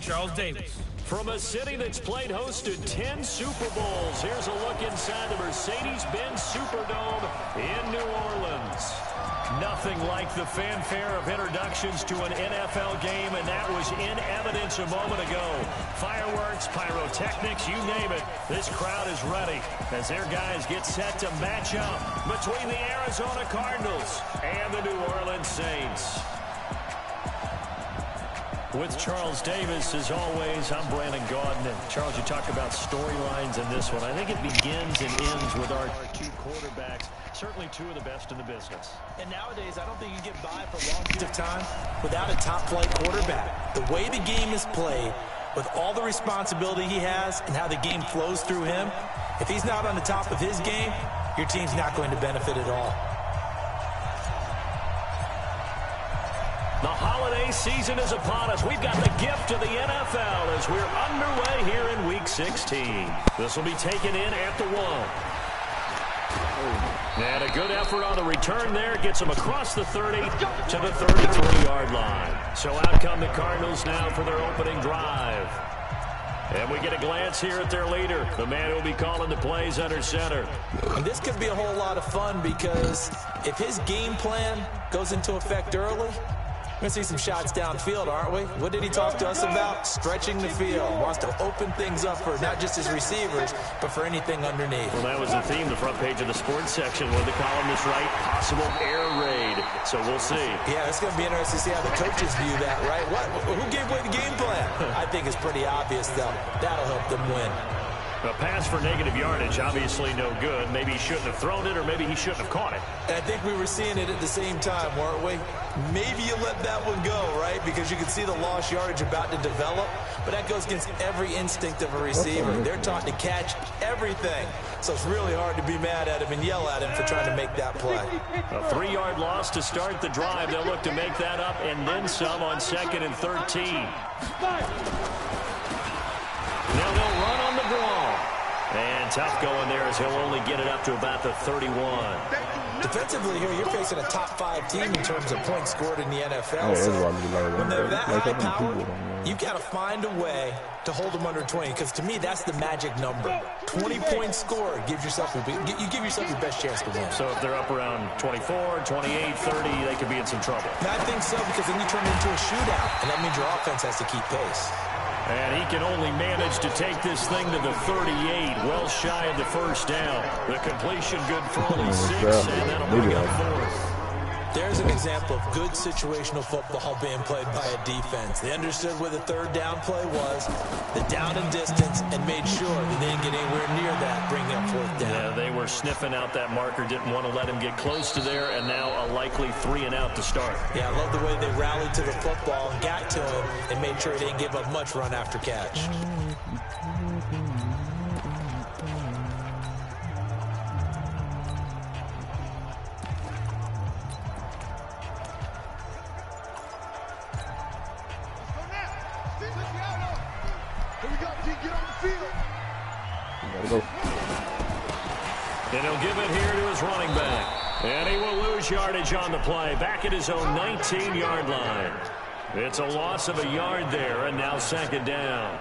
Charles Davis. From a city that's played host to 10 Super Bowls, here's a look inside the Mercedes-Benz Superdome in New Orleans. Nothing like the fanfare of introductions to an NFL game, and that was in evidence a moment ago. Fireworks, pyrotechnics, you name it. This crowd is ready as their guys get set to match up between the Arizona Cardinals and the New Orleans Saints. With Charles Davis, as always, I'm Brandon Gaudin. And Charles, you talk about storylines in this one. I think it begins and ends with our two quarterbacks, certainly two of the best in the business. And nowadays, I don't think you get by for long periods of time without a top-flight quarterback. The way the game is played, with all the responsibility he has and how the game flows through him, if he's not on the top of his game, your team's not going to benefit at all. The holiday season is upon us. We've got the gift of the NFL as we're underway here in Week 16. This will be taken in at the 1. And a good effort on the return there. Gets them across the 30 to the 33-yard line. So out come the Cardinals now for their opening drive. And we get a glance here at their leader, the man who will be calling the plays under center. And this could be a whole lot of fun because if his game plan goes into effect early, we're going to see some shots downfield, aren't we? What did he talk to us about? Stretching the field. Wants to open things up for not just his receivers, but for anything underneath. Well, that was the theme, the front page of the sports section where the columnists write possible air raid. So we'll see. Yeah, it's going to be interesting to see how the coaches view that, right? Who gave away the game plan? I think it's pretty obvious, though. That'll help them win. A pass for negative yardage, obviously no good. Maybe he shouldn't have thrown it, or maybe he shouldn't have caught it. And I think we were seeing it at the same time, weren't we? Maybe you let that one go, right? Because you can see the lost yardage about to develop. But that goes against every instinct of a receiver. They're taught to catch everything. So it's really hard to be mad at him and yell at him for trying to make that play. A 3-yard loss to start the drive. They'll look to make that up and then some on 2nd and 13. Now they'll run on the draw. And tough going there as he'll only get it up to about the 31. Defensively here, you're facing a top-5 team in terms of points scored in the NFL. So when they're that high-powered, you've got to find a way to hold them under 20. Because to me, that's the magic number. 20 points scored, you give yourself your best chance to win. So if they're up around 24, 28, 30, they could be in some trouble. And I think so, because then you turn it into a shootout, and that means your offense has to keep pace. And he can only manage to take this thing to the 38, well shy of the first down. The completion good for only 6, and that'll bring up 4th. There's an example of good situational football being played by a defense. They understood where the 3rd down play was, the down and distance, and made sure that they didn't get anywhere near that, bringing up 4th down. Yeah, they were sniffing out that marker, didn't want to let him get close to there, and now a likely 3 and out to start. Yeah, I love the way they rallied to the football and got to him and made sure he didn't give up much run after catch. And he'll give it here to his running back. And he will lose yardage on the play. Back at his own 19-yard line. It's a loss of a yard there, and now 2nd down.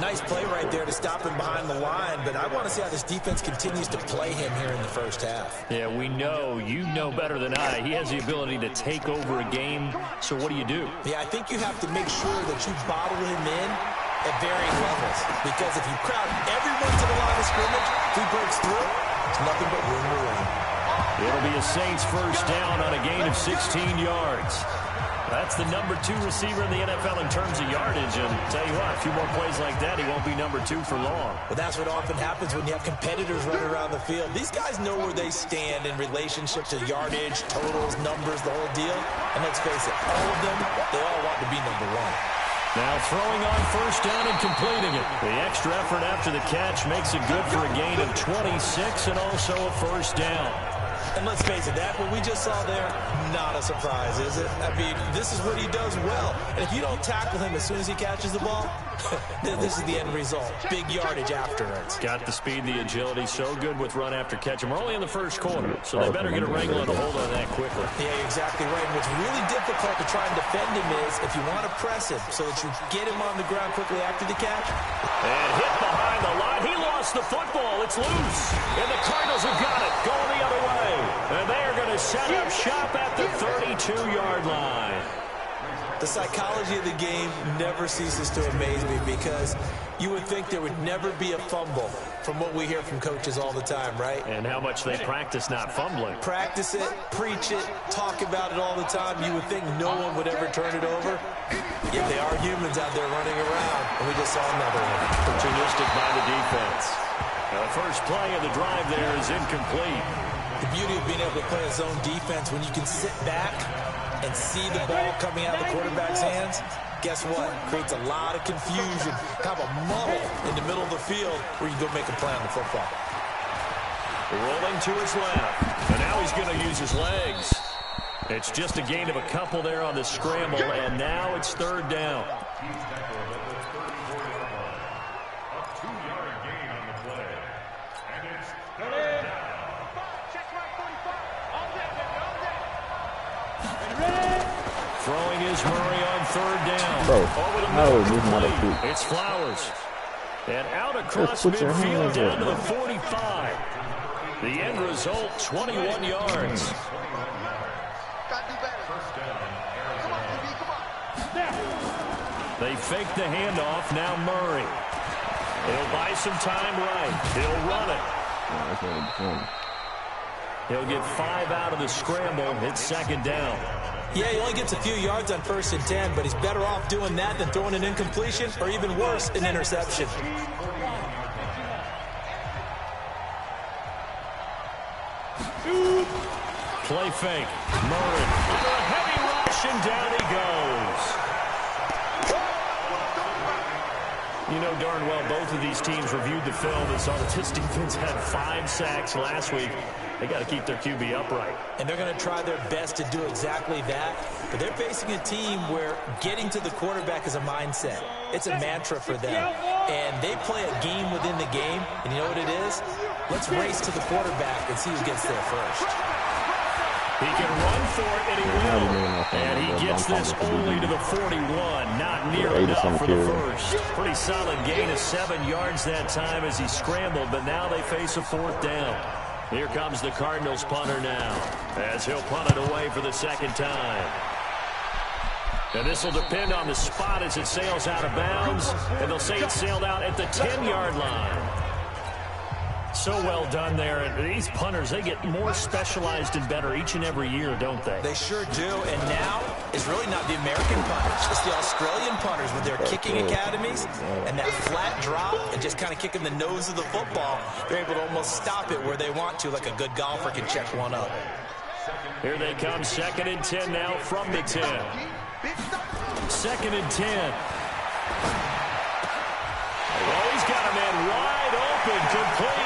Nice play right there to stop him behind the line, but I want to see how this defense continues to play him here in the first half. Yeah, we know, you know better than I, he has the ability to take over a game, so what do you do? Yeah, I think you have to make sure that you bottle him in at varying levels, because if you crowd everyone to the line of scrimmage, if he breaks through, it's nothing but room to run. It'll be a Saints first down on a gain of 16 yards. That's the number 2 receiver in the NFL in terms of yardage, and tell you what, a few more plays like that, he won't be number 2 for long. Well, that's what often happens when you have competitors running around the field. These guys know where they stand in relationship to yardage, totals, numbers, the whole deal. And let's face it, all of them, they all want to be number 1. Now throwing on first down and completing it. The extra effort after the catch makes it good for a gain of 26 and also a first down. And let's face it, that what we just saw there, not a surprise, is it? I mean, this is what he does well. And if you don't tackle him as soon as he catches the ball, this is the end result. Big yardage afterwards. Got the speed, the agility, so good with run after catch. And we're only in the first quarter, so they better get a wrangle and a hold on that quickly. Yeah, you're exactly right. And what's really difficult to try and defend him is if you want to press him so that you get him on the ground quickly after the catch. And hit behind the line. He lost the football. It's loose. And the Cardinals have got it. Going the other way. And they are going to set up shop at the 32-yard line. The psychology of the game never ceases to amaze me because you would think there would never be a fumble from what we hear from coaches all the time, right? And how much they practice not fumbling. Practice it, preach it, talk about it all the time. You would think no one would ever turn it over. Yet they are humans out there running around, and we just saw another one. Opportunistic by the defense. Now the first play of the drive there is incomplete. The beauty of being able to play a zone defense when you can sit back and see the ball coming out of the quarterback's hands, guess what? Creates a lot of confusion, kind of a muddle in the middle of the field where you go make a play on the football. Rolling to his left, and now he's going to use his legs. It's just a gain of a couple there on the scramble, and now it's third down. Throwing is Murray on third down. It's Flowers. And out across midfield down to the 45. The end result, 21 yards. They fake the handoff. Now Murray. He'll buy some time right. He'll run it. He'll get 5 out of the scramble. It's second down. Yeah, he only gets a few yards on 1st and 10, but he's better off doing that than throwing an incompletion or even worse, an interception. Play fake. Murray. A heavy rush, and down he goes. You know darn well both of these teams reviewed the film and saw that this defense had 5 sacks last week. They got to keep their QB upright. And they're going to try their best to do exactly that. But they're facing a team where getting to the quarterback is a mindset. It's a mantra for them. And they play a game within the game. And you know what it is? Let's race to the quarterback and see who gets there first. He can run for it, and he will. And he gets this only to the 41. Not near enough for the first. Pretty solid gain of 7 yards that time as he scrambled, but now they face a 4th down. Here comes the Cardinals punter now, as he'll punt it away for the second time. And this will depend on the spot as it sails out of bounds, and they'll say it sailed out at the 10-yard line. So well done there. And these punters, they get more specialized and better each and every year, don't they? They sure do. And now it's really not the American punters. It's the Australian punters with their kicking academies and that flat drop and just kind of kicking the nose of the football. They're able to almost stop it where they want to, like a good golfer can check one up. Here they come, 2nd and 10 now from the 10. 2nd and 10. Oh, he's got a man wide open, complete.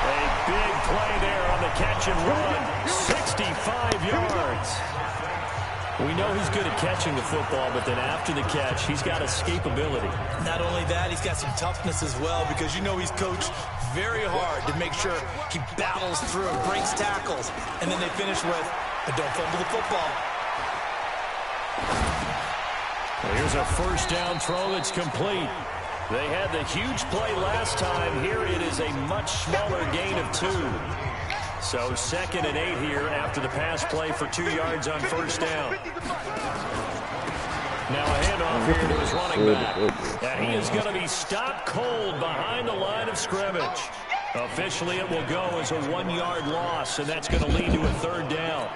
A big play there on the catch and run. 65 yards. We know he's good at catching the football, but then after the catch, he's got escapability. Not only that, he's got some toughness as well, because you know he's coached very hard to make sure he battles through, breaks tackles, and then they finish with, but don't fumble the football. Well, here's a first down throw that's complete. They had the huge play last time. Here it is a much smaller gain of 2. So 2nd and 8 here after the pass play for 2 yards on first down. Now a handoff here to his running back. And he is going to be stopped cold behind the line of scrimmage. Officially, it will go as a 1-yard loss, and that's going to lead to a 3rd down.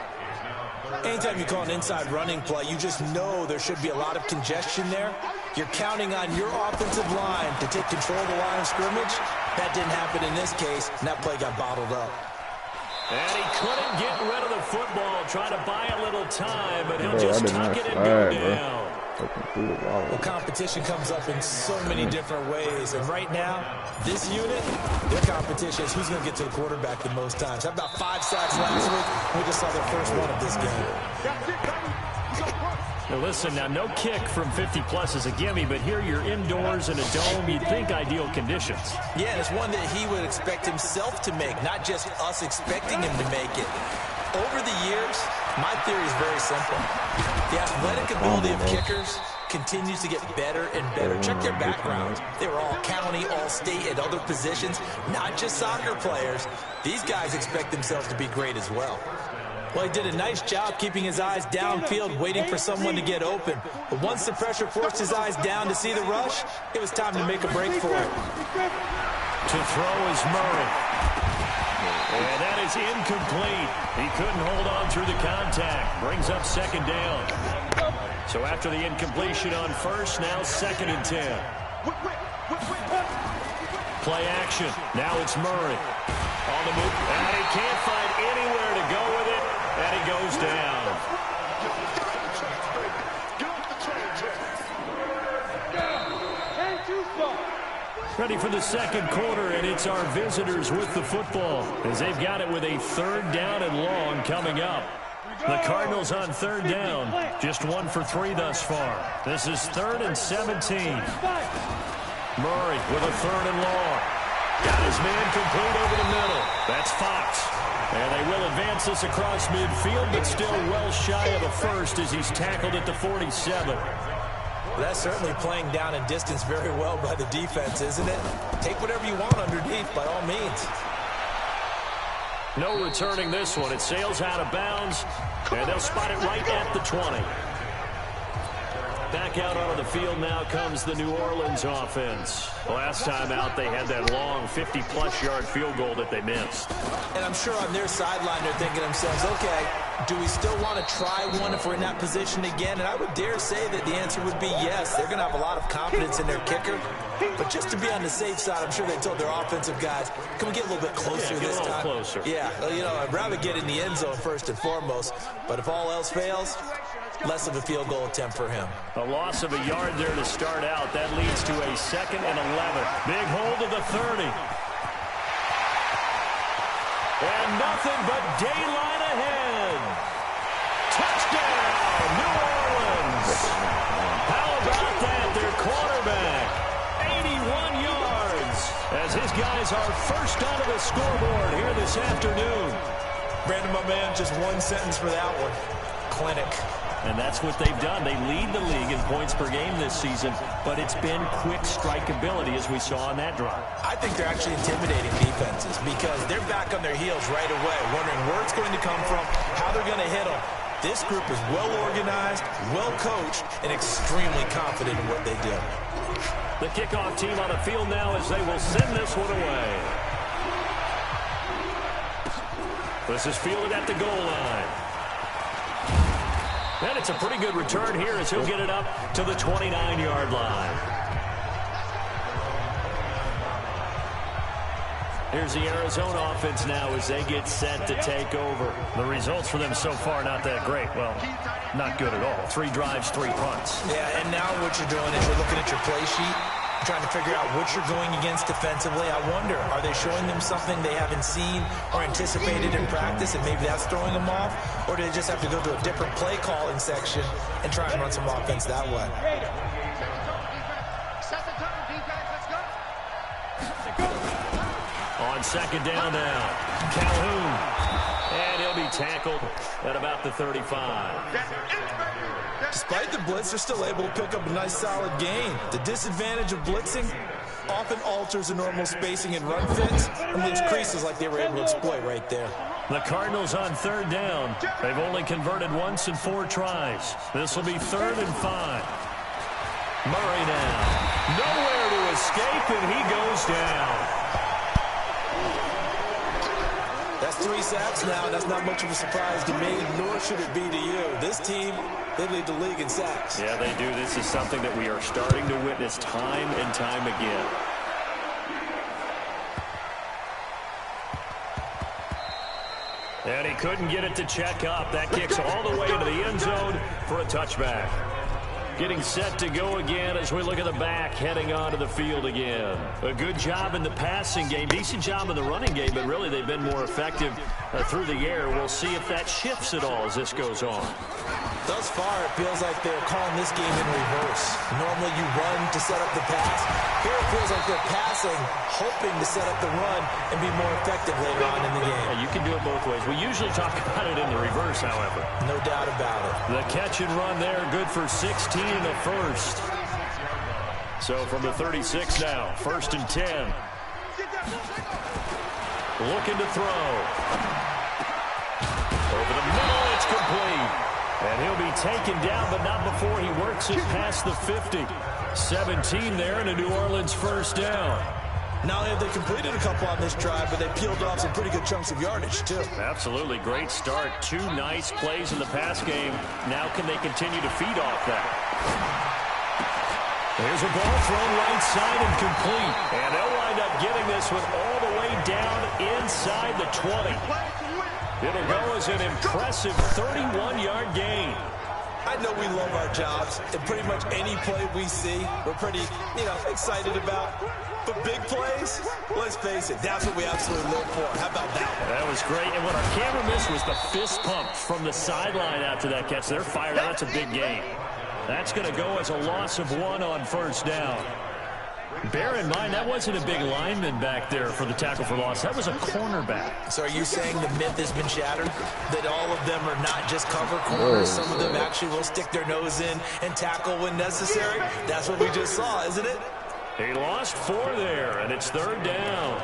Anytime you call an inside running play, you just know there should be a lot of congestion there. You're counting on your offensive line to take control of the line of scrimmage. That didn't happen in this case, and that play got bottled up. And he couldn't get rid of the football, trying to buy a little time, but he'll just tuck it and go down. Well, competition comes up in so many different ways, and right now, this unit, their competition is who's going to get to the quarterback the most times. How about 5 sacks last week? We just saw their first one of this game. Now listen, now no kick from 50-plus is a gimme, but here you're indoors in a dome. You'd think ideal conditions. Yeah, and it's one that he would expect himself to make, not just us expecting him to make it. Over the years, my theory is very simple. The athletic ability of kickers continues to get better and better. Check their backgrounds. They were all county, all state, at other positions, not just soccer players. These guys expect themselves to be great as well. Well, he did a nice job keeping his eyes downfield, waiting for someone to get open. But once the pressure forced his eyes down to see the rush, it was time to make a break for it. To throw is Murray. And that is incomplete. He couldn't hold on through the contact. Brings up second down. So after the incompletion on first, now 2nd and 10. Play action. Now it's Murray. On the move. And he can't find anywhere to go with it. And he goes down. Ready for the second quarter, and it's our visitors with the football as they've got it with a 3rd down and long coming up. The Cardinals on 3rd down, just 1 for 3 thus far. This is 3rd and 17. Murray with a 3rd and long. Got his man complete over the middle. That's Fox. And they will advance this across midfield, but still well shy of a first as he's tackled at the 47. Well, that's certainly playing down in distance very well by the defense, isn't it? Take whatever you want underneath, by all means. No returning this one. It sails out of bounds, and they'll spot it right at the 20. Back out onto the field now comes the New Orleans offense. Last time out, they had that long 50-plus yard field goal that they missed. And I'm sure on their sideline, they're thinking to themselves, okay, do we still want to try one if we're in that position again? And I would dare say that the answer would be yes. They're going to have a lot of confidence in their kicker. But just to be on the safe side, I'm sure they told their offensive guys, can we get a little bit closer this time? Closer. Yeah, well, you know, I'd rather get in the end zone first and foremost. But if all else fails, less of a field goal attempt for him. A loss of a yard there to start out. That leads to a 2nd and 11. Big hold of the 30. And nothing but daylight ahead. Touchdown, New Orleans. How about that? Their quarterback, 81 yards, as his guys are first onto the scoreboard here this afternoon. Brandon, my man, just one sentence for that one. Clinic. And that's what they've done. They lead the league in points per game this season, but it's been quick strikeability as we saw on that drive. I think they're actually intimidating defenses because they're back on their heels right away, wondering where it's going to come from, how they're going to hit them. This group is well organized, well coached, and extremely confident in what they do. The kickoff team on the field now as they will send this one away. This is fielded at the goal line. And it's a pretty good return here as he'll get it up to the 29-yard line. Here's the Arizona offense now as they get set to take over. The results for them so far not that great. Well, not good at all. 3 drives, 3 punts. Yeah, and now what you're doing is you're looking at your play sheet, trying to figure out what you're going against defensively. I wonder, are they showing them something they haven't seen or anticipated in practice, and maybe that's throwing them off? Or do they just have to go to a different play calling section and try and run some offense that way? On 2nd down now, Calhoun. And he'll be tackled at about the 35. Despite the blitz, they're still able to pick up a nice solid gain. The disadvantage of blitzing often alters the normal spacing and run fits and leaves creases like they were able to exploit right there. The Cardinals on 3rd down. They've only converted once in 4 tries. This will be 3rd and 5. Murray now. Nowhere to escape, and he goes down. That's 3 sacks now, and that's not much of a surprise to me, nor should it be to you. This team, they lead the league in sacks. Yeah, they do. This is something that we are starting to witness time and time again. And he couldn't get it to check up. That kicks all the way into the end zone for a touchback. getting set to go again as we look at the back heading onto the field again. A good job in the passing game, decent job in the running game, but really they've been more effective through the air. We'll see if that shifts at all as this goes on. Thus far, it feels like they're calling this game in reverse. Normally you run to set up the pass. Here it feels like they're passing, hoping to set up the run and be more effective later on in the game. Yeah, you can do it both ways. We usually talk about it in the reverse, however. No doubt about it. The catch and run there, good for 16 in the first. So from the 36 now, 1st and 10. Looking to throw. Over the middle, it's complete. And he'll be taken down, but not before he works it past the 50. 17 there, and a New Orleans first down. Not only have they completed a couple on this drive, but they peeled off some pretty good chunks of yardage, too. Absolutely. Great start. 2 nice plays in the pass game. Now can they continue to feed off that? There's a ball thrown right side and complete. And they'll wind up getting this one all the way down inside the 20. It'll go as an impressive 31-yard gain. I know we love our jobs, and pretty much any play we see, we're pretty, excited about. But big plays, let's face it, that's what we absolutely live for. How about that? That was great. And what our camera missed was the fist pump from the sideline after that catch. They're fired out. That's a big gain. That's going to go as a loss of 1 on 1st down. Bear in mind, that wasn't a big lineman back there for the tackle for loss. That was a cornerback. So are you saying the myth has been shattered? That all of them are not just cover corners? Some of them actually will stick their nose in and tackle when necessary? That's what we just saw, isn't it? He lost 4 there, and it's 3rd down.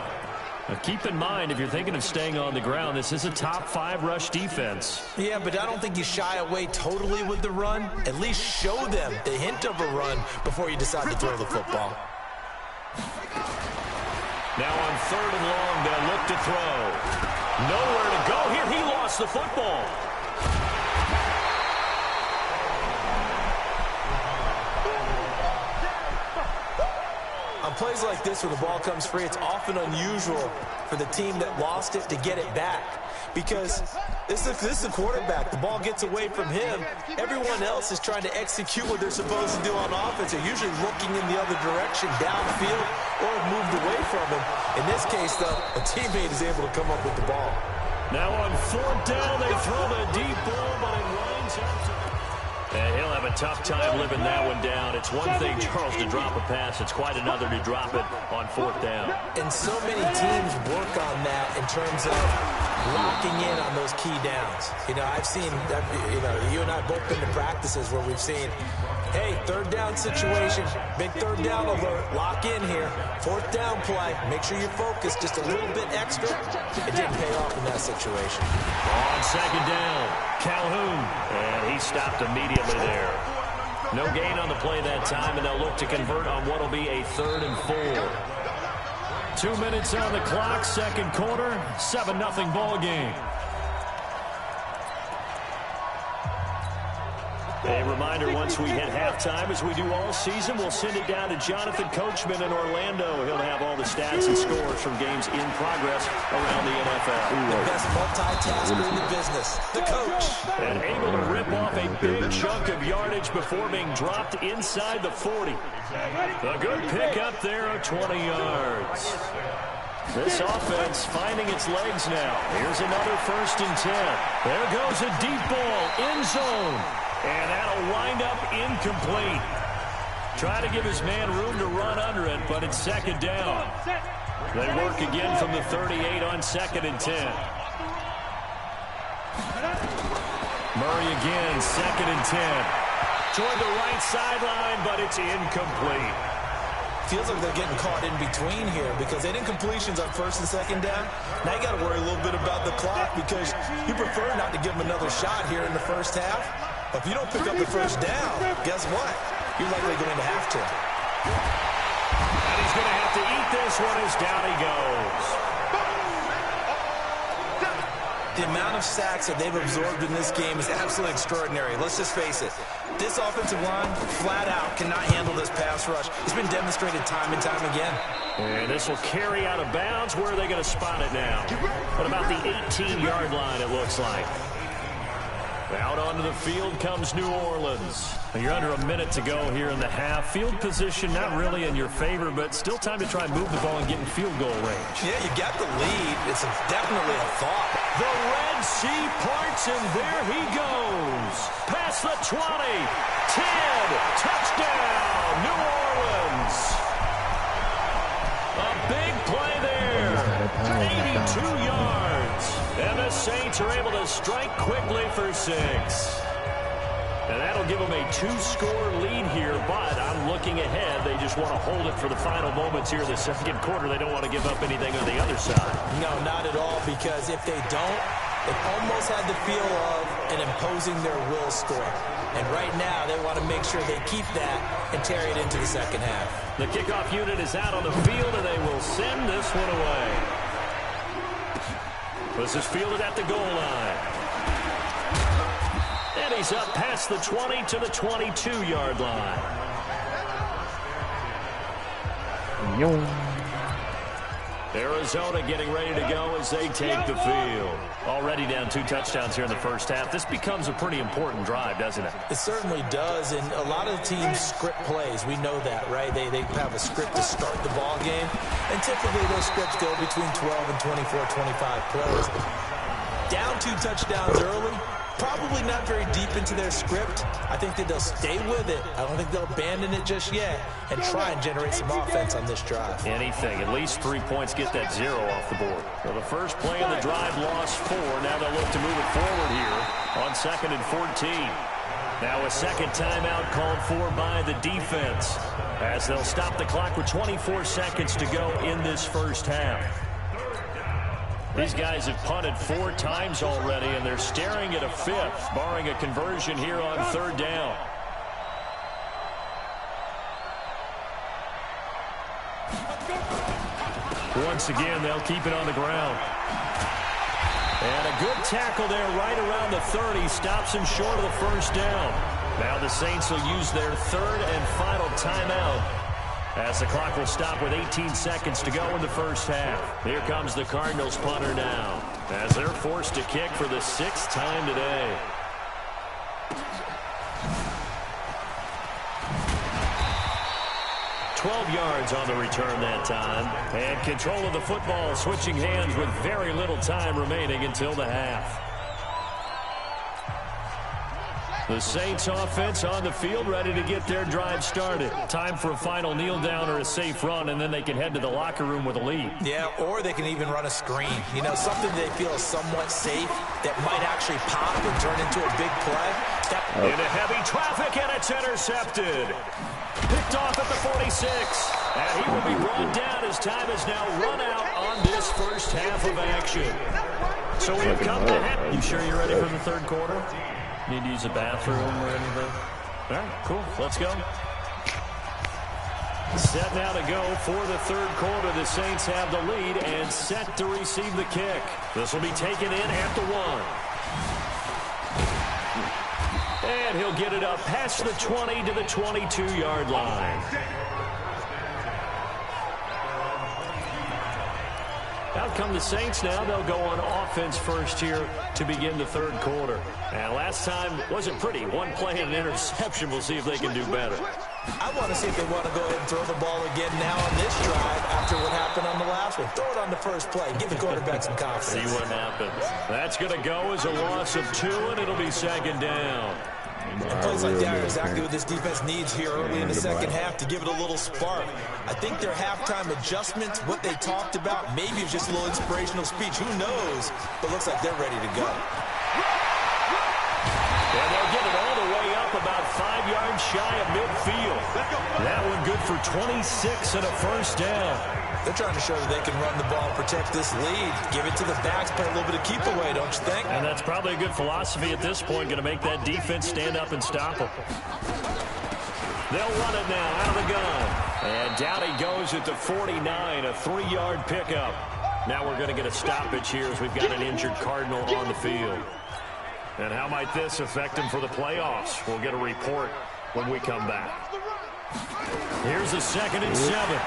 Now keep in mind, if you're thinking of staying on the ground, this is a top 5 rush defense. Yeah, but I don't think you shy away totally with the run. At least show them the hint of a run before you decide to throw the football. Now on 3rd and long, they'll look to throw. Nowhere to go here. He lost the football. On plays like this where the ball comes free, it's often unusual for the team that lost it to get it back. Because this is the quarterback. The ball gets away from him. Everyone else is trying to execute what they're supposed to do on offense. They're usually looking in the other direction, downfield, or moved away from him. In this case, though, a teammate is able to come up with the ball. Now on 4th down, they throw the deep ball, but it winds up to... And he'll have a tough time living that one down. It's one thing, Charles, to drop a pass. It's quite another to drop it on 4th down. And so many teams work on that in terms of locking in on those key downs. I've seen, you and I both been to practices where we've seen, hey, 3rd down situation, big 3rd down alert, lock in here. 4th down play, make sure you focus just a little bit extra. It didn't pay off in that situation. On 2nd down, Calhoun, and he stopped immediately there. No gain on the play that time, and they'll look to convert on what will be a 3rd and 4. 2 minutes on the clock, 2nd quarter, 7-0 ball game. A reminder, once we hit halftime, as we do all season, we'll send it down to Jonathan Coachman in Orlando. He'll have all the stats and scores from games in progress around the NFL. The best multitasker in the business, the coach. And able to rip off a big chunk of yardage before being dropped inside the 40. A good pick up there of 20 yards. This offense finding its legs now. Here's another 1st and 10. There goes a deep ball, end zone. And that'll wind up incomplete. Try to give his man room to run under it, but it's 2nd down. They work again from the 38 on 2nd and 10. Murray again, 2nd and 10. Toward the right sideline, but it's incomplete. Feels like they're getting caught in between here because they didn't completions on 1st and 2nd down. Now you got to worry a little bit about the clock because you prefer not to give them another shot here in the 1st half. But if you don't pick up the 1st down, guess what? You're likely going to have to. And he's going to have to eat this one as down he goes. The amount of sacks that they've absorbed in this game is absolutely extraordinary. Let's just face it. This offensive line, flat out, cannot handle this pass rush. It's been demonstrated time and time again. And this will carry out of bounds. Where are they going to spot it now? What about the 18-yard line, it looks like? Out onto the field comes New Orleans. You're under a minute to go here in the half. Field position not really in your favor, but still time to try and move the ball and get in field goal range. Yeah, you got the lead. It's definitely a thought. The Red Sea parts, and there he goes. Past the 20, 10, touchdown, New Orleans. A big play there, 82 yards. And the Saints are able to strike quickly for 6. And that'll give them a 2-score lead here, but I'm looking ahead. They just want to hold it for the final moments here in the second quarter. They don't want to give up anything on the other side. No, not at all, because if they don't, it almost had the feel of an imposing their will score. And right now, they want to make sure they keep that and carry it into the second half. The kickoff unit is out on the field, and they will send this one away. This is fielded at the goal line. And he's up past the 20 to the 22-yard line. Arizona getting ready to go as they take the field. Already down 2 touchdowns here in the first half. This becomes a pretty important drive, doesn't it? It certainly does, and a lot of the teams script plays. We know that, right? They have a script to start the ball game, and typically those scripts go between 12 and 24, 25 plays. Down 2 touchdowns early, probably not very deep into their script. I think that they'll stay with it. I don't think they'll abandon it just yet and try and generate some offense on this drive. Anything. At least 3 points, get that 0 off the board. So the first play of the drive lost 4. Now they'll look to move it forward here on 2nd and 14. Now a second timeout called for by the defense as they'll stop the clock with 24 seconds to go in this first half. These guys have punted 4 times already, and they're staring at a 5th, barring a conversion here on 3rd down. Once again, they'll keep it on the ground. And a good tackle there right around the 30. Stops him short of the first down. Now the Saints will use their 3rd and final timeout as the clock will stop with 18 seconds to go in the first half. Here comes the Cardinals punter now as they're forced to kick for the 6th time today. $12 yards on the return that time. And control of the football switching hands with very little time remaining until the half. The Saints offense on the field ready to get their drive started. Time for a final kneel down or a safe run, and then they can head to the locker room with a lead. Yeah, or they can even run a screen. You know, something they feel is somewhat safe that might actually pop and turn into a big play. Into heavy traffic, and it's intercepted. Picked off at the 46. And he will be run down as time is now run out on this first half of action. So we have come to head. You sure you're ready for the 3rd quarter? Need to use a bathroom or anything? All right, cool. Let's go. Set now to go for the 3rd quarter. The Saints have the lead and set to receive the kick. This will be taken in at the 1. And he'll get it up past the 20 to the 22-yard line. Out come the Saints now. They'll go on offense first here to begin the 3rd quarter. And last time wasn't pretty. 1 play and an interception. We'll see if they can do better. I want to see if they want to go ahead and throw the ball again now on this drive after what happened on the last one. Throw it on the first play. Give the quarterback some confidence. See what happens. That's going to go as a loss of 2, and it'll be 2nd down. And plays like that are exactly what this defense needs here early in the second half to give it a little spark. I think their halftime adjustments, what they talked about, maybe it's just a little inspirational speech. Who knows? But looks like they're ready to go. And they'll get it all the way up about 5 yards shy of midfield. That one good for 26 and a first down. They're trying to show that they can run the ball and protect this lead. Give it to the backs, play a little bit of keep away, don't you think? And that's probably a good philosophy at this point, going to make that defense stand up and stop them. They'll run it now out of the gun. And down he goes at the 49, a 3-yard pickup. Now we're going to get a stoppage here as we've got an injured Cardinal on the field. And how might this affect him for the playoffs? We'll get a report when we come back. Here's a 2nd and 7.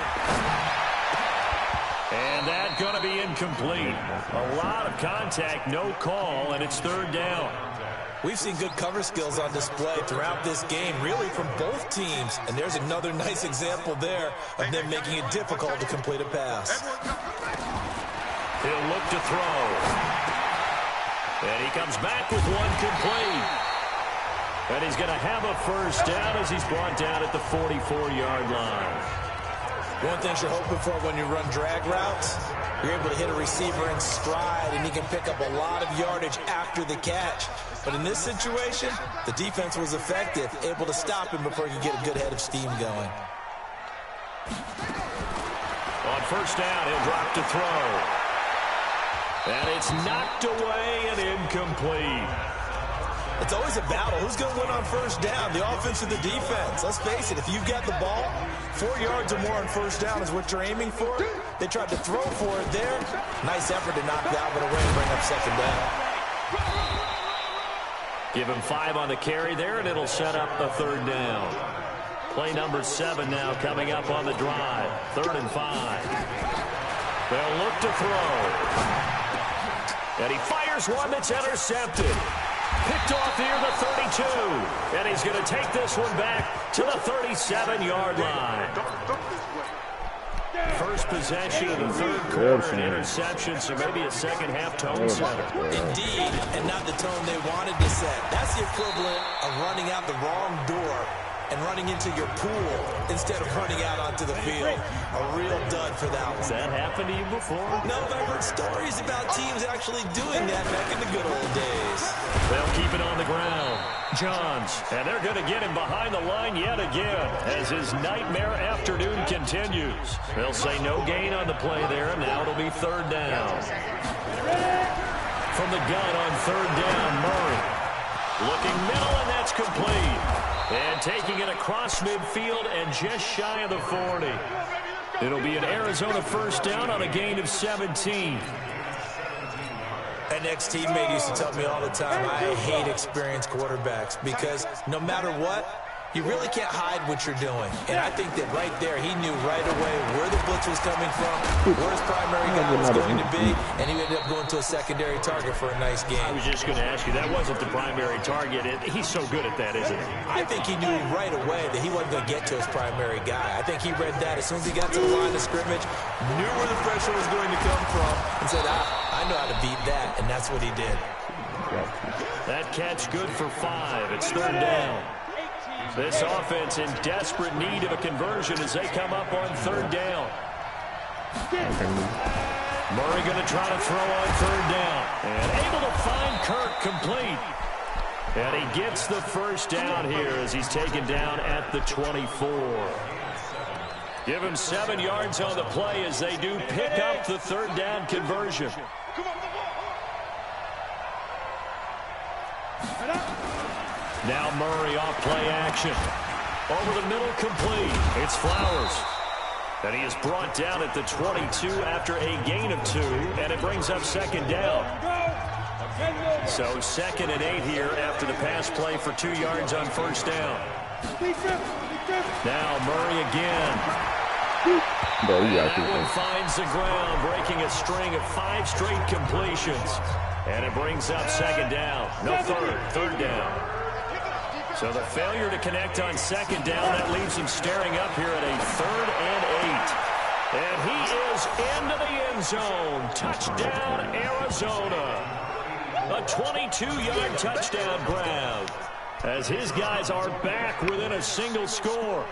And that's going to be incomplete. A lot of contact, no call, and it's 3rd down. We've seen good cover skills on display throughout this game, really from both teams. And there's another nice example there of them making it difficult to complete a pass. He'll look to throw. And he comes back with one complete. And he's going to have a first down as he's brought down at the 44-yard line. One thing you're hoping for when you run drag routes, you're able to hit a receiver in stride, and he can pick up a lot of yardage after the catch. But in this situation, the defense was effective, able to stop him before he could get a good head of steam going. On first down, he'll drop to throw. And it's knocked away and incomplete. It's always a battle. Who's going to win on first down, the offense or the defense? Let's face it, if you've got the ball, 4 yards or more on first down is what you're aiming for. They tried to throw for it there. Nice effort to knock that one away and bring up second down. Give him 5 on the carry there, and it'll set up a third down. Play number 7 now coming up on the drive. 3rd and 5. They'll look to throw. And he fires one that's intercepted. Picked off near the 32. And he's going to take this one back to the 37-yard line. First possession of the third quarter, an interception, so maybe a second-half tone setter. Indeed, and not the tone they wanted to set. That's the equivalent of running out the wrong door and running into your pool instead of running out onto the field. A real dud for that one. Has that happened to you before? No, but I've heard stories about teams actually doing that back in the good old days. They'll keep it on the ground. Johns, and they're going to get him behind the line yet again as his nightmare afternoon continues. They'll say no gain on the play there, and now it'll be third down. From the gun on third down, Murray. Looking middle, and that's complete. And taking it across midfield and just shy of the 40. It'll be an Arizona first down on a gain of 17. An ex-teammate used to tell me all the time, I hate experienced quarterbacks because no matter what, you really can't hide what you're doing. And I think that right there, he knew right away where the blitz was coming from, where his primary guy was going to be, and he ended up going to a secondary target for a nice game. I was just going to ask you, that wasn't the primary target. He's so good at that, isn't he? I think he knew right away that he wasn't going to get to his primary guy. I think he read that as soon as he got to the line of scrimmage, knew where the pressure was going to come from, and said, I know how to beat that, and that's what he did. That catch good for 5. It's third down. This offense in desperate need of a conversion as they come up on third down. Murray going to try to throw on third down. And able to find Kirk complete. And he gets the first down here as he's taken down at the 24. Give him 7 yards on the play as they do pick up the third down conversion. Now Murray off play action. Over the middle, complete. It's Flowers. And he is brought down at the 22 after a gain of 2, and it brings up second down. So 2nd and 8 here after the pass play for 2 yards on first down. Now Murray again. That one finds the ground, breaking a string of 5 straight completions. And it brings up second down. No, third down. So the failure to connect on second down, that leaves him staring up here at a 3rd and 8. And he is into the end zone. Touchdown, Arizona. A 22-yard touchdown grab as his guys are back within a single score.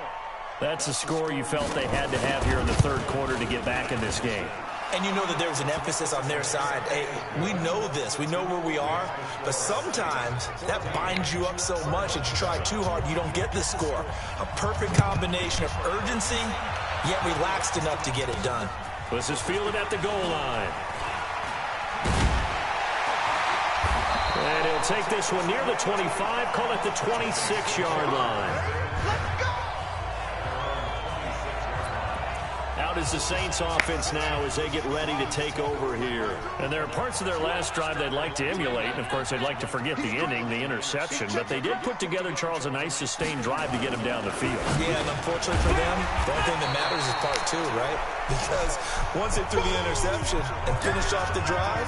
That's a score you felt they had to have here in the third quarter to get back in this game. And you know that there was an emphasis on their side. Hey, we know this. We know where we are. But sometimes that binds you up so much that you try too hard, you don't get the score. A perfect combination of urgency, yet relaxed enough to get it done. This is fielded at the goal line. And he'll take this one near the 25, call it the 26-yard line. Out is the Saints offense now as they get ready to take over here. And there are parts of their last drive they'd like to emulate. And, of course, they'd like to forget the inning, the interception. But they did put together, Charles, a nice sustained drive to get him down the field. Yeah, and unfortunately for them, the only thing that matters is part 2, right? Because once they threw the interception and finished off the drive,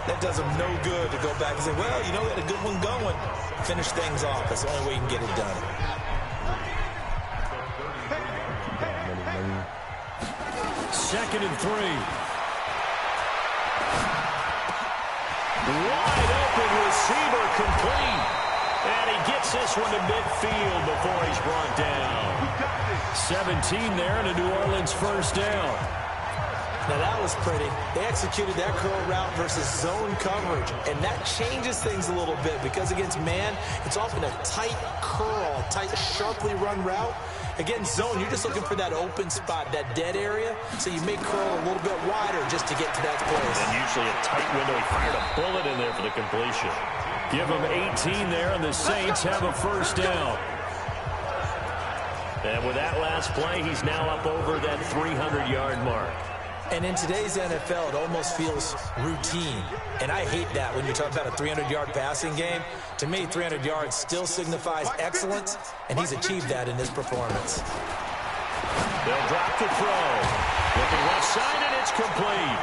That does him no good to go back and say, well, you know, we had a good one going. Finish things off. That's the only way you can get it done. Second and 3. Wide open receiver, complete. And he gets this one to midfield before he's brought down. 17 there and a New Orleans first down. Now that was pretty. They executed that curl route versus zone coverage, and that changes things a little bit because against man, it's often a tight curl, tight, sharply run route. Against zone, you're just looking for that open spot, that dead area, so you may curl a little bit wider just to get to that place. And usually a tight window. He fired a bullet in there for the completion. Give him 18 there, and the Saints have a first down. And with that last play, he's now up over that 300-yard mark. And in today's NFL, it almost feels routine. And I hate that when you talk about a 300-yard passing game. To me, 300 yards still signifies excellence, and he's achieved that in this performance. They'll drop the throw. Looking left side, and it's complete.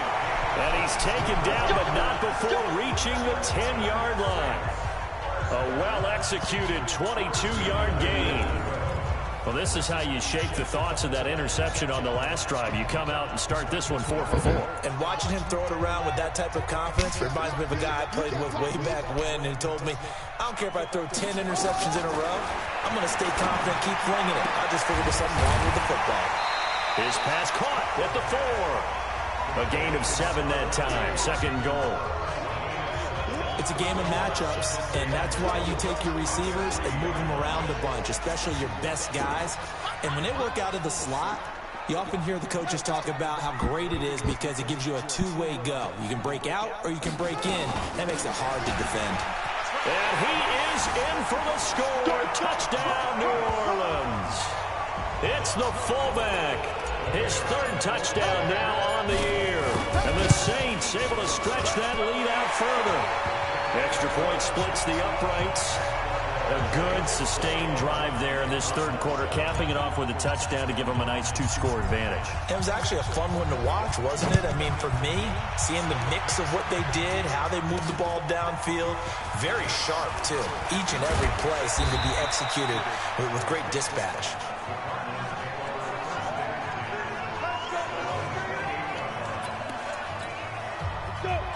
And he's taken down, but not before reaching the 10-yard line. A well-executed 22-yard gain. Well, this is how you shake the thoughts of that interception on the last drive. You come out and start this one 4 for 4. And watching him throw it around with that type of confidence reminds me of a guy I played with way back when, and he told me, I don't care if I throw 10 interceptions in a row. I'm going to stay confident, keep flinging it. I just figured there's something wrong with the football. His pass caught at the 4. A gain of 7 that time. Second goal. It's a game of matchups, and that's why you take your receivers and move them around a bunch, especially your best guys. And when they work out of the slot, you often hear the coaches talk about how great it is because it gives you a two-way go. You can break out or you can break in. That makes it hard to defend. And he is in for the score. Touchdown, New Orleans. It's the fullback. His third touchdown now on the year. And the Saints able to stretch that lead out further. Extra point splits the uprights. A good, sustained drive there in this third quarter, capping it off with a touchdown to give them a nice 2-score advantage. It was actually a fun one to watch, wasn't it? I mean, for me, seeing the mix of what they did, how they moved the ball downfield, very sharp, too. Each and every play seemed to be executed with great dispatch.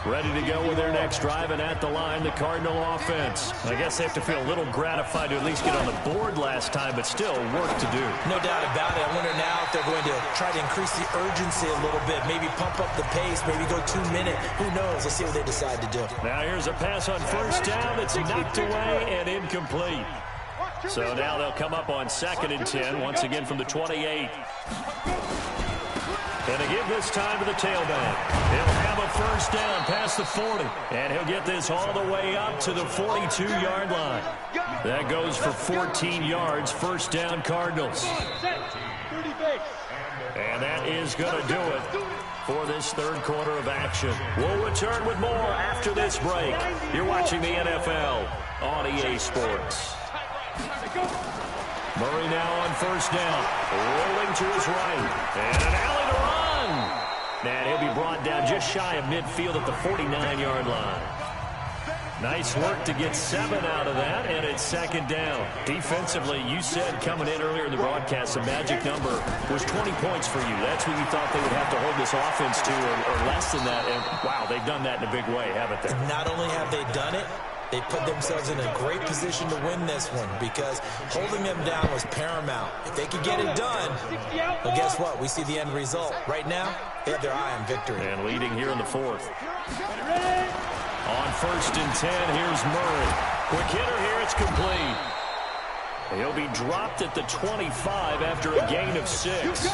Ready to go with their next drive, and at the line, the Cardinal offense. I guess they have to feel a little gratified to at least get on the board last time, but still work to do. No doubt about it. I wonder now if they're going to try to increase the urgency a little bit, maybe pump up the pace, maybe go 2-minute. Who knows? Let's see what they decide to do. Now here's a pass on first down. It's knocked away and incomplete. So now they'll come up on 2nd and 10, once again from the 28. And to give this time to the tailback. He'll have a first down past the 40. And he'll get this all the way up to the 42-yard line. That goes for 14 yards. First down, Cardinals. And that is going to do it for this third quarter of action. We'll return with more after this break. You're watching the NFL on EA Sports. Murray now on first down. Rolling to his right. And an alley to run. And he'll be brought down just shy of midfield at the 49-yard line. Nice work to get 7 out of that, and it's second down. Defensively, you said coming in earlier in the broadcast, the magic number was 20 points for you. That's what you thought they would have to hold this offense to, or less than that. And, wow, they've done that in a big way, haven't they? Not only have they done it, they put themselves in a great position to win this one because holding them down was paramount. If they could get it done, well, guess what? We see the end result. Right now, they have their eye on victory. And leading here in the fourth. On 1st and 10, here's Murray. Quick hitter here, it's complete. He'll be dropped at the 25 after a gain of 6.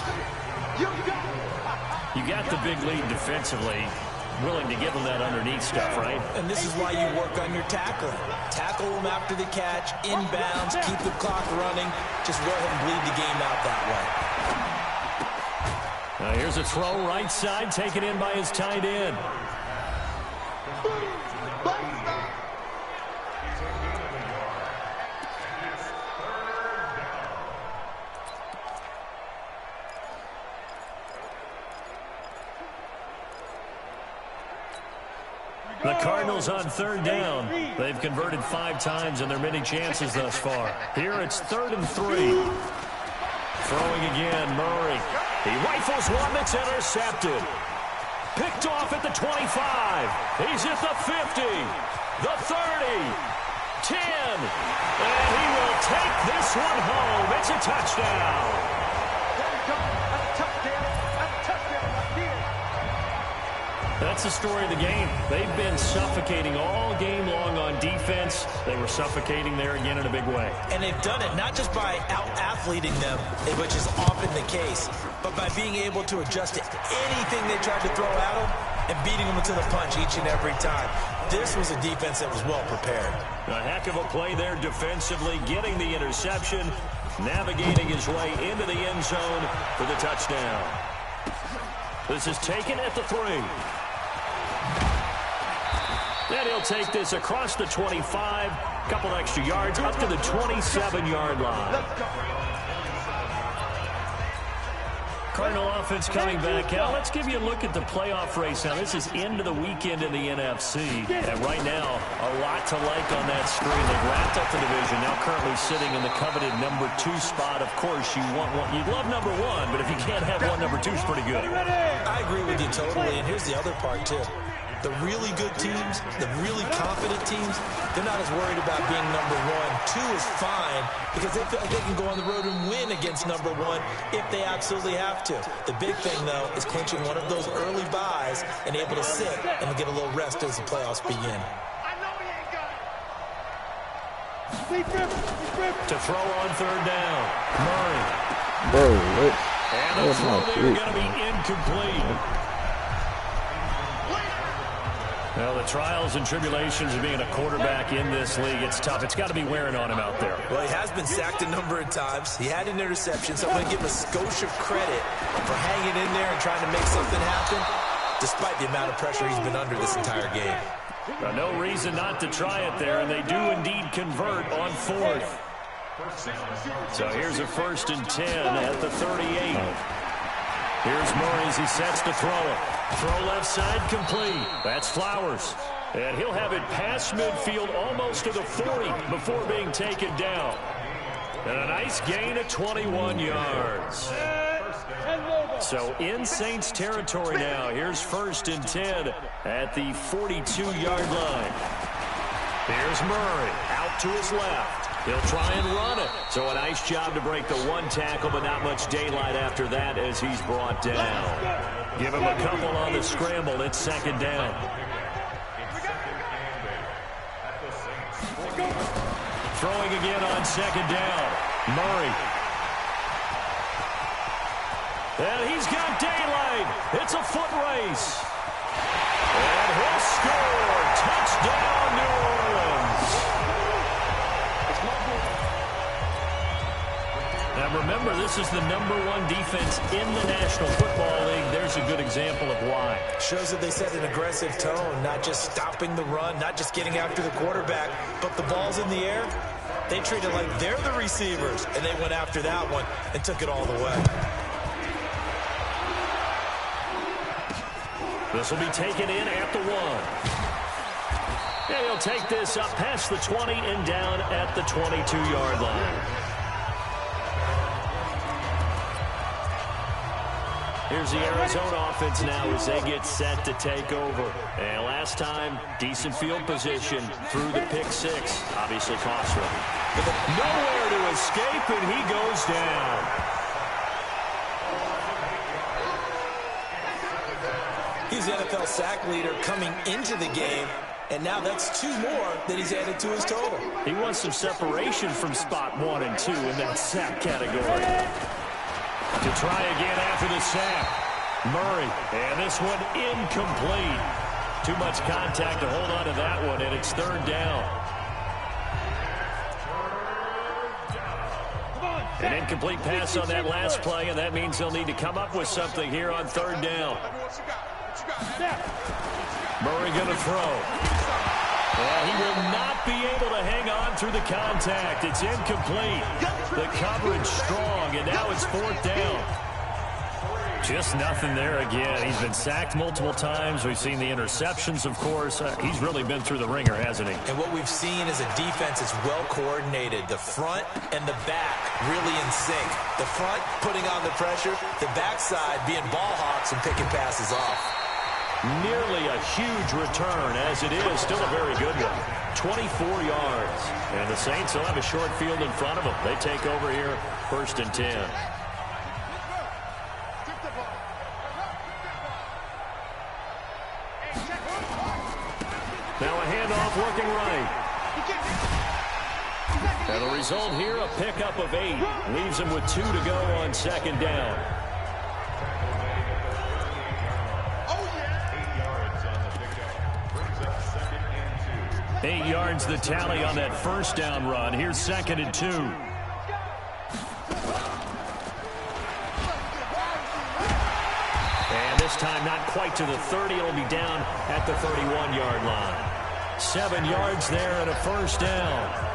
You got the big lead defensively. Willing to give them that underneath stuff, right? And this is why you work on your tackling. Tackle them after the catch, inbounds, keep the clock running. Just go ahead and bleed the game out that way. Now here's a throw right side, taken in by his tight end. The Cardinals on 3rd down. They've converted 5 times in their many chances thus far. Here it's 3rd and 3. Throwing again, Murray. He rifles one that's intercepted. Picked off at the 25. He's at the 50. The 30. 10. And he will take this one home. It's a touchdown. That's the story of the game. They've been suffocating all game long on defense. They were suffocating there again in a big way. And they've done it not just by out-athleting them, which is often the case, but by being able to adjust to anything they tried to throw at them and beating them to the punch each and every time. This was a defense that was well prepared. A heck of a play there defensively, getting the interception, navigating his way into the end zone for the touchdown. This is taken at the 3. And he'll take this across the 25, couple extra yards, up to the 27-yard line. Cardinal offense coming back out. Let's give you a look at the playoff race now. This is into the weekend in the NFC. And right now, a lot to like on that screen. They've wrapped up the division, now currently sitting in the coveted number 2 spot. Of course, you want one. You'd love number 1, but if you can't have one, number 2 is pretty good. I agree with you totally, and here's the other part, too. The really good teams, the really confident teams, they're not as worried about being number 1. 2 is fine because they feel like they can go on the road and win against number 1 if they absolutely have to. The big thing, though, is clinching one of those early byes and able to sit and get a little rest as the playoffs begin. To throw on 3rd down, Murray. And the throw there going to be incomplete. Well, the trials and tribulations of being a quarterback in this league, it's tough. It's got to be wearing on him out there. Well, he has been sacked a number of times. He had an interception, so I'm going to give him a skosh of credit for hanging in there and trying to make something happen, despite the amount of pressure he's been under this entire game. Well, no reason not to try it there, and they do indeed convert on 4th. So here's a 1st and 10 at the 38. Here's Murray as he sets to throw it. Throw left side complete. That's Flowers. And he'll have it past midfield almost to the 40 before being taken down. And a nice gain of 21 yards. So in Saints territory now. Here's 1st and 10 at the 42-yard line. Here's Murray out to his left. He'll try and run it. So a nice job to break the 1 tackle, but not much daylight after that as he's brought down. Give him a couple on the scramble. It's 2nd down. Throwing again on 2nd down. Murray. And he's got daylight. It's a foot race. And he'll score. Touchdown, New Orleans. Now remember, this is the number 1 defense in the National Football League. There's a good example of why. Shows that they set an aggressive tone, not just stopping the run, not just getting after the quarterback, but the ball's in the air. They treat it like they're the receivers, and they went after that one and took it all the way. This will be taken in at the 1. And he'll take this up past the 20 and down at the 22-yard line. Here's the Arizona offense now as they get set to take over. And last time, decent field position through the pick 6. Obviously cost them. Nowhere to escape, and he goes down. He's the NFL sack leader coming into the game, and now that's 2 more that he's added to his total. He wants some separation from spot 1 and 2 in that sack category. To try again after the sack. Murray, and this one incomplete. Too much contact to hold on to that one, and it's 3rd down. An incomplete pass on that last play, and that means they'll need to come up with something here on 3rd down. Murray going to throw. Well, he will not be able to hang on through the contact. It's incomplete. The coverage strong, and now it's 4th down. Just nothing there again. He's been sacked multiple times. We've seen the interceptions, of course. He's really been through the ringer, hasn't he? And what we've seen is a defense that's well coordinated. The front and the back really in sync. The front putting on the pressure, the backside being ball hawks and picking passes off. Nearly a huge return, as it is. Still a very good one. 24 yards. And the Saints will have a short field in front of them. They take over here, 1st and 10. Now a handoff looking right. And the result here, a pickup of 8. Leaves him with 2 to go on 2nd down. 8 yards the tally on that 1st down run. Here's 2nd and 2. And this time not quite to the 30. It'll be down at the 31-yard line. 7 yards there and a 1st down.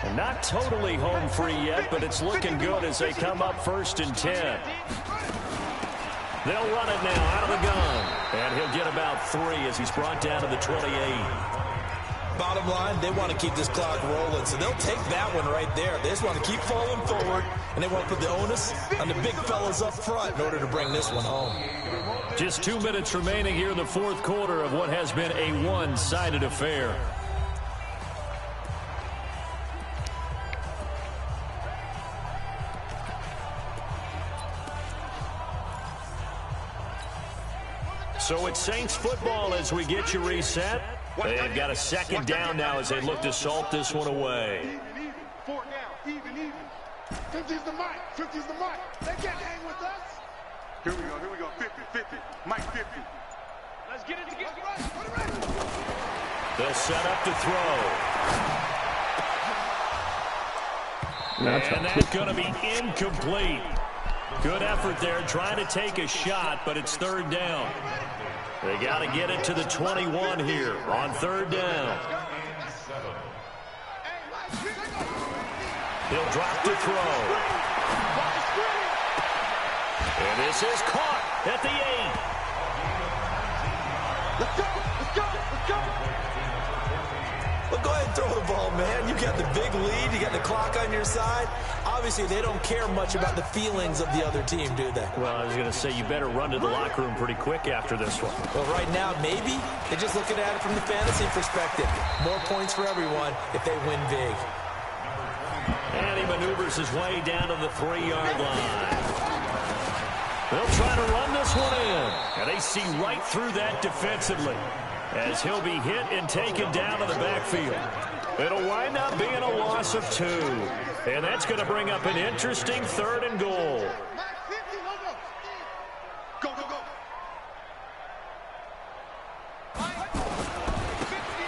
And not totally home free yet, but it's looking good as they come up 1st and 10. They'll run it now out of the gun. And he'll get about 3 as he's brought down to the 28. Bottom line, they want to keep this clock rolling, so they'll take that one right there. They just want to keep falling forward, and they want to put the onus on the big fellas up front in order to bring this one home. Just 2 minutes remaining here in the 4th quarter of what has been a one-sided affair. So it's Saints football as we get you reset. They've got a 2nd down now as they look to salt this one away. 4 down, even. 50's the mic, 50's the mic. They can't hang with us. Here we go, 50, Mike 50. Let's get it together. Put it right. They'll set up to throw. And that's going to be incomplete. Good effort there trying to take a shot, but it's 3rd down. They got to get it to the 21 here on 3rd down. He'll drop to throw. And this is caught at the 8. Let's go. Well, go ahead and throw the ball, man. You got the big lead. You got the clock on your side. Obviously, they don't care much about the feelings of the other team, do they? Well, I was going to say you better run to the locker room pretty quick after this one. Well, right now, maybe they're just looking at it from the fantasy perspective. More points for everyone if they win big. And he maneuvers his way down to the 3-yard line. They'll try to run this one in. And they see right through that defensively as he'll be hit and taken down to the backfield. It'll wind up being a loss of 2. And that's going to bring up an interesting 3rd and goal. Go.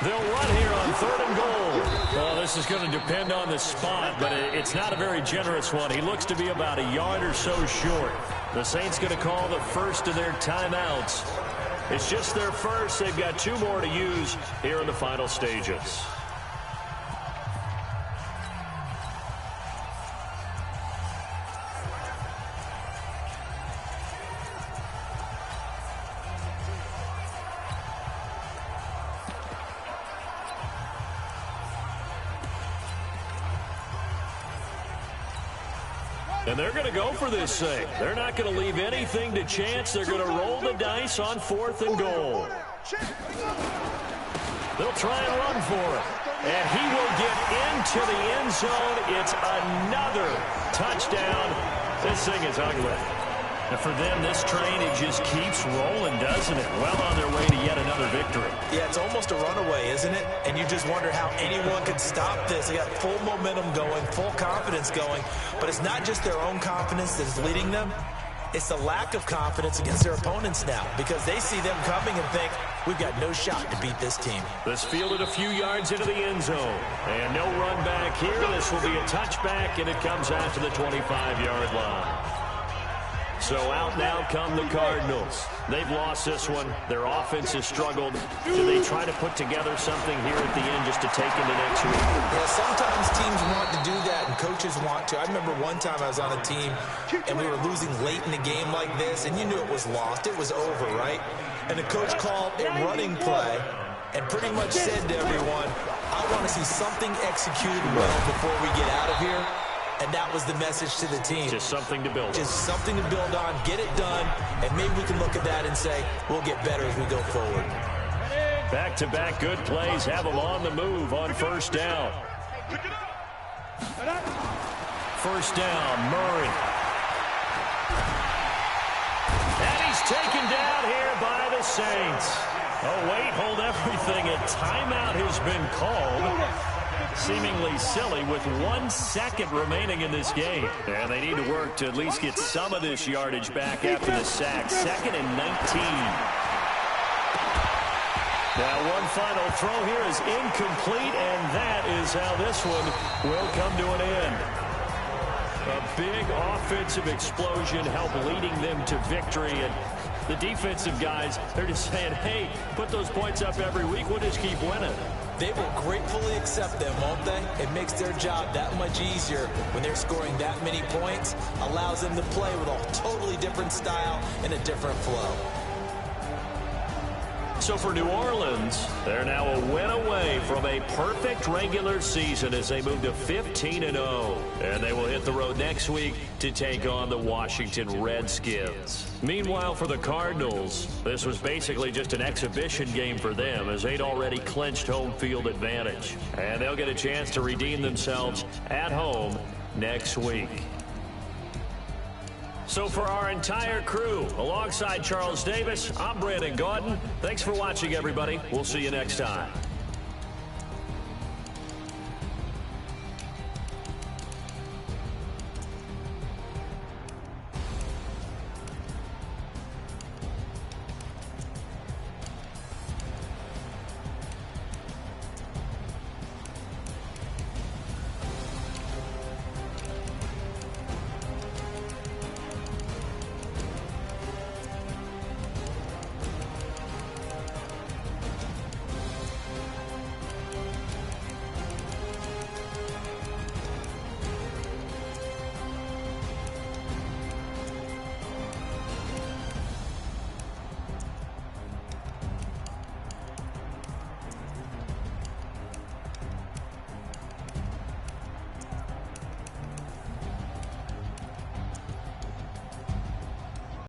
They'll run here on 3rd and goal. Well, this is going to depend on the spot, but it's not a very generous one. He looks to be about a yard or so short. The Saints going to call the first of their timeouts. It's just their first. They've got 2 more to use here in the final stages. And they're going to go for this thing. They're not going to leave anything to chance. They're going to roll the dice on 4th and goal. They'll try and run for it. And he will get into the end zone. It's another touchdown. This thing is ugly. And for them, this train, it just keeps rolling, doesn't it? Well on their way to yet another victory. Yeah, it's almost a runaway, isn't it? And you just wonder how anyone could stop this. They got full momentum going, full confidence going. But it's not just their own confidence that's leading them. It's the lack of confidence against their opponents now because they see them coming and think, we've got no shot to beat this team. This fielded a few yards into the end zone. And no run back here. This will be a touchback, and it comes out to the 25-yard line. So out now come the Cardinals. They've lost this one. Their offense has struggled. Do they try to put together something here at the end just to take into next week? Yeah, sometimes teams want to do that and coaches want to. I remember one time I was on a team and we were losing late in a game like this, and you knew it was lost. It was over, right? And the coach called a running play and pretty much said to everyone, I want to see something executed well before we get out of here. And that was the message to the team. Just something to build on. Just something to build on, get it done, and maybe we can look at that and say, we'll get better as we go forward. Back-to-back good plays have them on the move on first down. First down, Murray. And he's taken down here by the Saints. Oh, wait, hold everything. A timeout has been called. Seemingly silly with 1 second remaining in this game. And they need to work to at least get some of this yardage back after the sack. 2nd and 19. Now one final throw here is incomplete, and that is how this one will come to an end. A big offensive explosion helped leading them to victory. And the defensive guys, they're just saying, hey, put those points up every week. We'll just keep winning. They will gratefully accept them, won't they? It makes their job that much easier when they're scoring that many points. Allows them to play with a totally different style and a different flow. So for New Orleans, they're now a win away from a perfect regular season as they move to 15-0. And they will hit the road next week to take on the Washington Redskins. Meanwhile, for the Cardinals, this was basically just an exhibition game for them as they'd already clinched home field advantage. And they'll get a chance to redeem themselves at home next week. So for our entire crew, alongside Charles Davis, I'm Brandon Gaudin. Thanks for watching, everybody. We'll see you next time.